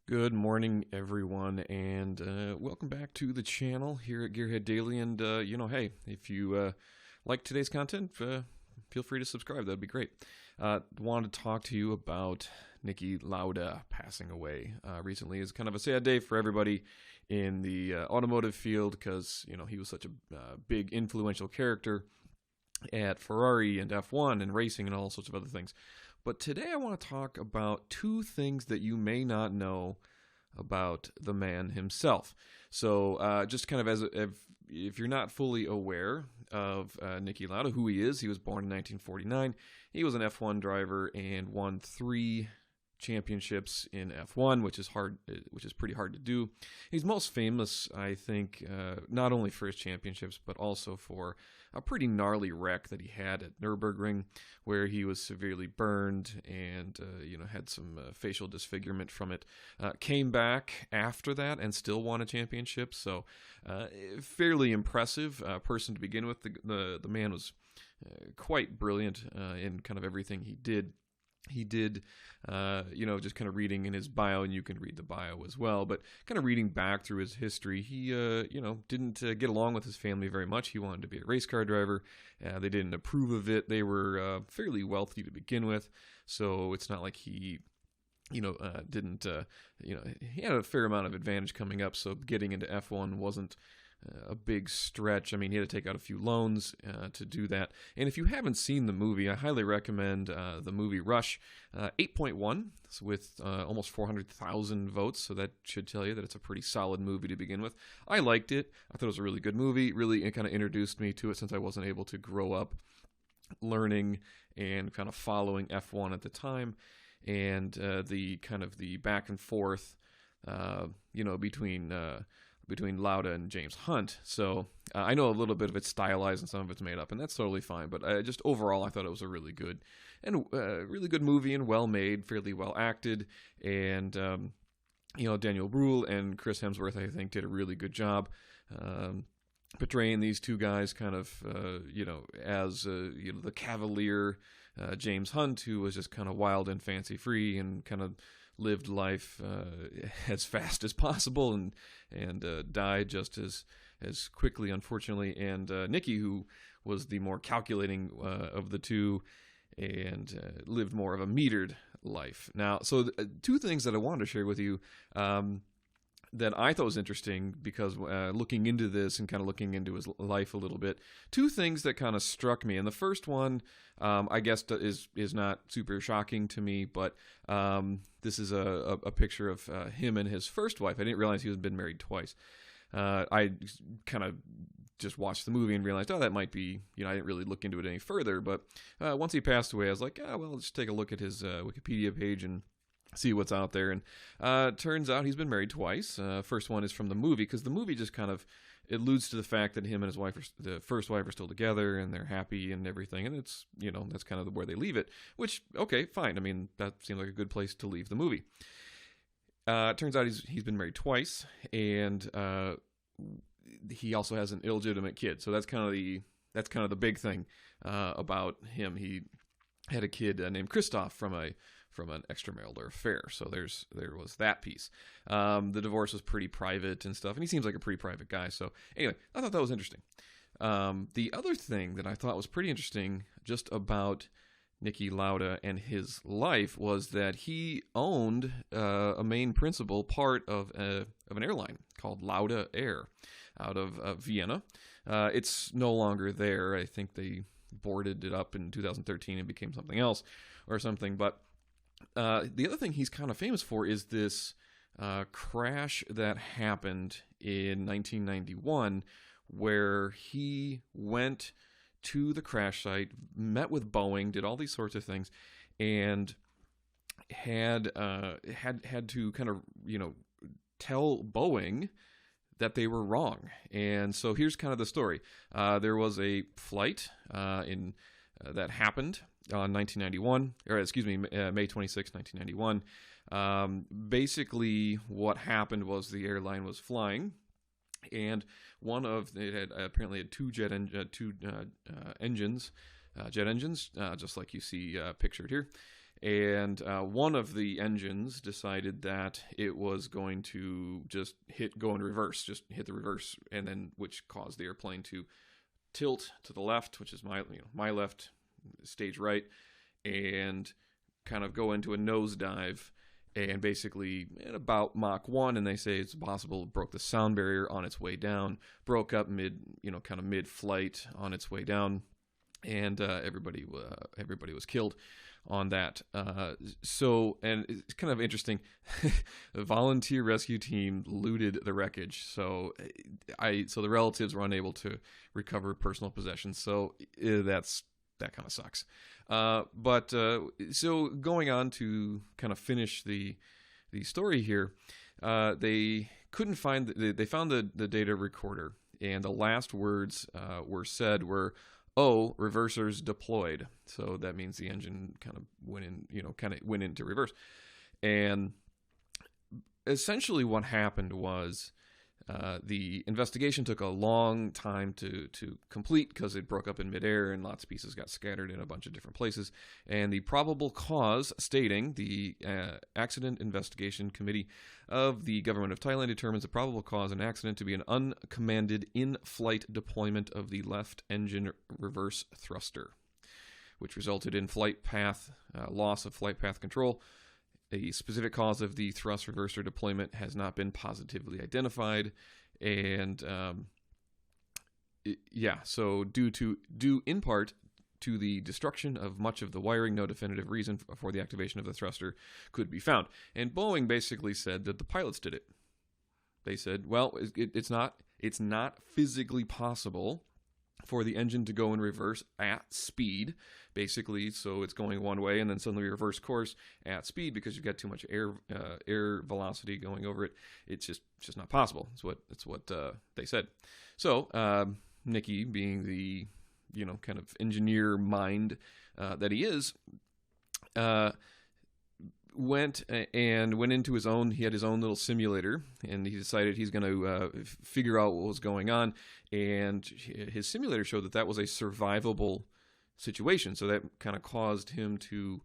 Good morning, everyone, and welcome back to the channel here at Gearheaddaily. And hey, if you like today's content, feel free to subscribe. That'd be great. Wanted to talk to you about Niki Lauda passing away recently. It's kind of a sad day for everybody in the automotive field because he was such a big, influential character at Ferrari and F1 and racing and all sorts of other things. But today I want to talk about two things that you may not know about the man himself. So just kind of if you're not fully aware of Niki Lauda, who he is, he was born in 1949. He was an F1 driver and won 3 championships in F1, which is pretty hard to do. He's most famous, I think, not only for his championships, but also for a pretty gnarly wreck that he had at Nürburgring, where he was severely burned and had some facial disfigurement from it. Came back after that and still won a championship, so fairly impressive person to begin with. The man was quite brilliant in kind of everything he did. He did, just kind of reading in his bio, and you can read the bio as well, but kind of reading back through his history, he, didn't get along with his family very much. He wanted to be a race car driver. They didn't approve of it. They were fairly wealthy to begin with, so it's not like he didn't, he had a fair amount of advantage coming up, so getting into F1 wasn't a big stretch. I mean, he had to take out a few loans to do that. And if you haven't seen the movie, I highly recommend the movie Rush. 8.1 with almost 400,000 votes, so that should tell you that it's a pretty solid movie to begin with. I liked it. I thought it was a really good movie. Really kind of introduced me to it since I wasn't able to grow up learning and kind of following F1 at the time. And the kind of the back and forth, between Lauda and James Hunt. So I know a little bit of it's stylized and some of it's made up, and that's totally fine. But just overall, I thought it was a really good movie and well made, fairly well acted, and Daniel Bruhl and Chris Hemsworth, I think, did a really good job. Portraying these two guys kind of, as, the cavalier James Hunt, who was just kind of wild and fancy-free and kind of lived life as fast as possible and died just as quickly, unfortunately. And Niki, who was the more calculating of the two and lived more of a metered life. Now, so two things that I wanted to share with you that I thought was interesting because looking into this and kind of looking into his life a little bit, two things that kind of struck me. And the first one, I guess, is not super shocking to me, but this is a picture of him and his first wife. I didn't realize he had been married twice. I kind of just watched the movie and realized, that might be, I didn't really look into it any further. But once he passed away, I was like, let's take a look at his Wikipedia page and see what's out there. And turns out he's been married twice. First one is from the movie, because the movie just kind of alludes to the fact that him and his wife, the first wife, are still together and they're happy and everything. And it's, that's kind of where they leave it, which, okay, fine. I mean, that seems like a good place to leave the movie. Turns out he's been married twice, and he also has an illegitimate kid. So that's kind of the big thing about him. He had a kid named Christoph from an extramarital affair. So there was that piece. The divorce was pretty private and stuff, and he seems like a pretty private guy. So anyway, I thought that was interesting. The other thing that I thought was pretty interesting just about Niki Lauda and his life was that he owned a main principal part of an airline called Lauda Air out of Vienna. It's no longer there. I think they boarded it up in 2013 and became something else or something. But the other thing he's kind of famous for is this crash that happened in 1991 where he went to the crash site, met with Boeing, did all these sorts of things, and had to kind of, tell Boeing that they were wrong. And so here's kind of the story. There was a flight that happened on May 26, 1991. Basically, what happened was the airline was flying, and apparently had two jet engines, just like you see pictured here. And one of the engines decided that it was going to just go in reverse, just hit the reverse, and then which caused the airplane to tilt to the left, which is my left, stage right, and kind of go into a nosedive. And basically, at about Mach 1, and they say it's possible it broke the sound barrier on its way down, broke up kind of mid-flight on its way down, and everybody was killed on that. And it's kind of interesting. The volunteer rescue team looted the wreckage, so the relatives were unable to recover personal possessions. So that kind of sucks. So going on to kind of finish the story here, they couldn't find they found the data recorder, and the last words were "Oh, reversers deployed." So that means the engine kind of went into reverse. And essentially what happened was the investigation took a long time to complete because it broke up in midair and lots of pieces got scattered in a bunch of different places. And the probable cause, stating the Accident Investigation Committee of the Government of Thailand determines the probable cause of an accident to be an uncommanded in-flight deployment of the left engine reverse thruster, which resulted in loss of flight path control. A specific cause of the thrust reverser deployment has not been positively identified, and so due in part to the destruction of much of the wiring, no definitive reason for the activation of the thruster could be found. And Boeing basically said that the pilots did it. They said, well, it's not physically possible for the engine to go in reverse at speed, basically, so it's going one way and then suddenly reverse course at speed because you've got too much air velocity going over it. It's just not possible. It's what they said. So Niki, being the kind of engineer mind that he is, went into his own. He had his own little simulator, and he decided he's going to figure out what was going on. And his simulator showed that was a survivable situation. So that kind of caused him to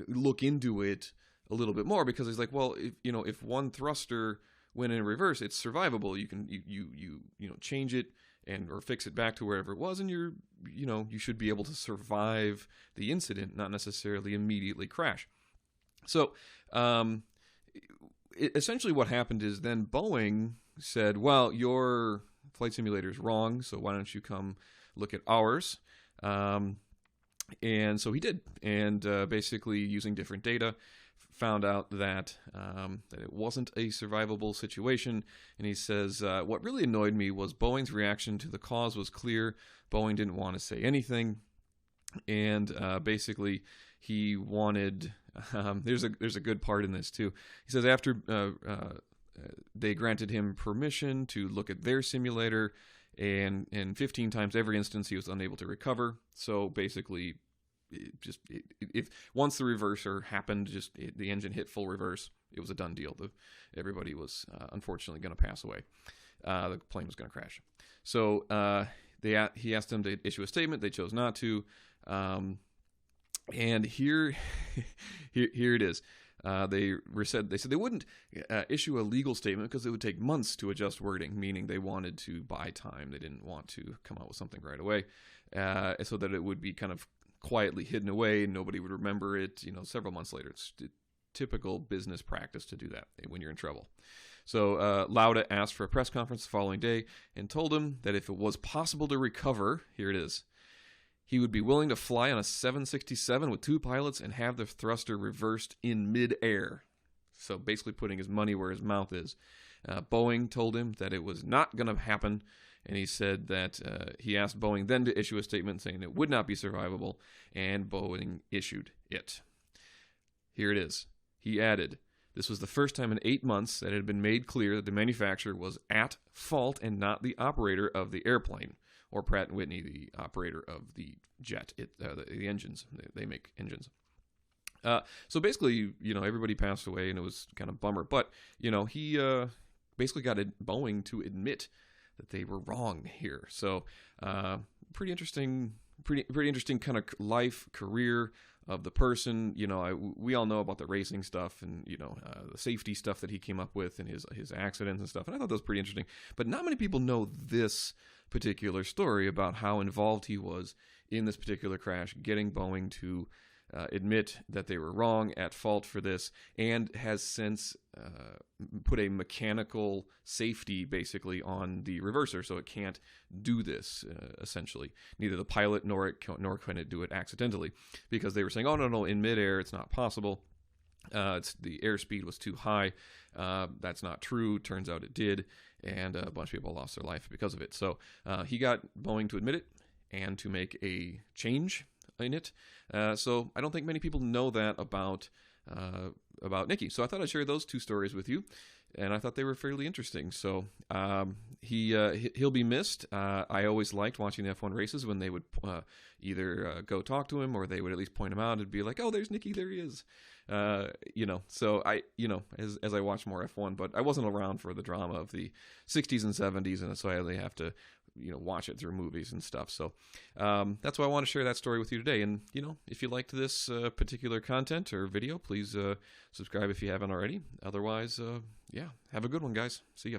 look into it a little bit more, because he's like, well, if one thruster went in reverse, it's survivable. You can change it or fix it back to wherever it was, and you should be able to survive the incident, not necessarily immediately crash. So essentially what happened is then Boeing said, well, your flight simulator is wrong, so why don't you come look at ours? And so he did, and basically using different data, found out that it wasn't a survivable situation. And he says, what really annoyed me was Boeing's reaction to the cause was clear. Boeing didn't want to say anything, and basically he wanted. There's a good part in this too. He says after they granted him permission to look at their simulator, and in 15 times every instance he was unable to recover. So basically, if once the reverser happened, the engine hit full reverse, it was a done deal. Everybody was unfortunately going to pass away. The plane was going to crash. So he asked them to issue a statement. They chose not to. And here it is. They said they wouldn't issue a legal statement because it would take months to adjust wording, meaning they wanted to buy time. They didn't want to come out with something right away, so that it would be kind of quietly hidden away and nobody would remember it. Several months later. It's typical business practice to do that when you're in trouble. So Lauda asked for a press conference the following day and told him that if it was possible to recover, here it is, he would be willing to fly on a 767 with two pilots and have the thruster reversed in midair. So basically putting his money where his mouth is. Boeing told him that it was not going to happen, and he said that he asked Boeing then to issue a statement saying it would not be survivable, and Boeing issued it. Here it is. He added, this was the first time in 8 months that it had been made clear that the manufacturer was at fault and not the operator of the airplane, or Pratt & Whitney, the operator of the jet, the engines. They make engines. So basically, everybody passed away, and it was kind of a bummer. But, he basically got Boeing to admit that they were wrong here. So pretty interesting kind of life, career, of the person. We all know about the racing stuff and the safety stuff that he came up with and his accidents and stuff. And I thought that was pretty interesting. But not many people know this particular story about how involved he was in this particular crash, getting Boeing to admit that they were wrong, at fault for this, and has since put a mechanical safety basically on the reverser, so it can't do this. Essentially, neither the pilot nor can it do it accidentally, because they were saying, "Oh no, in midair it's not possible. The airspeed was too high." That's not true. Turns out it did, and a bunch of people lost their life because of it. So he got Boeing to admit it and to make a change in it. So I don't think many people know that about Niki. So I thought I'd share those two stories with you, and I thought they were fairly interesting. So he'll be missed. I always liked watching the F1 races when they would either go talk to him or they would at least point him out and be like, "Oh, there's Niki, there he is." So I, as I watch more F1, but I wasn't around for the drama of the 60s and 70s, and so I only have to watch it through movies and stuff. So that's why I want to share that story with you today. And if you liked this particular content or video, please subscribe if you haven't already. Otherwise, have a good one, guys. See ya.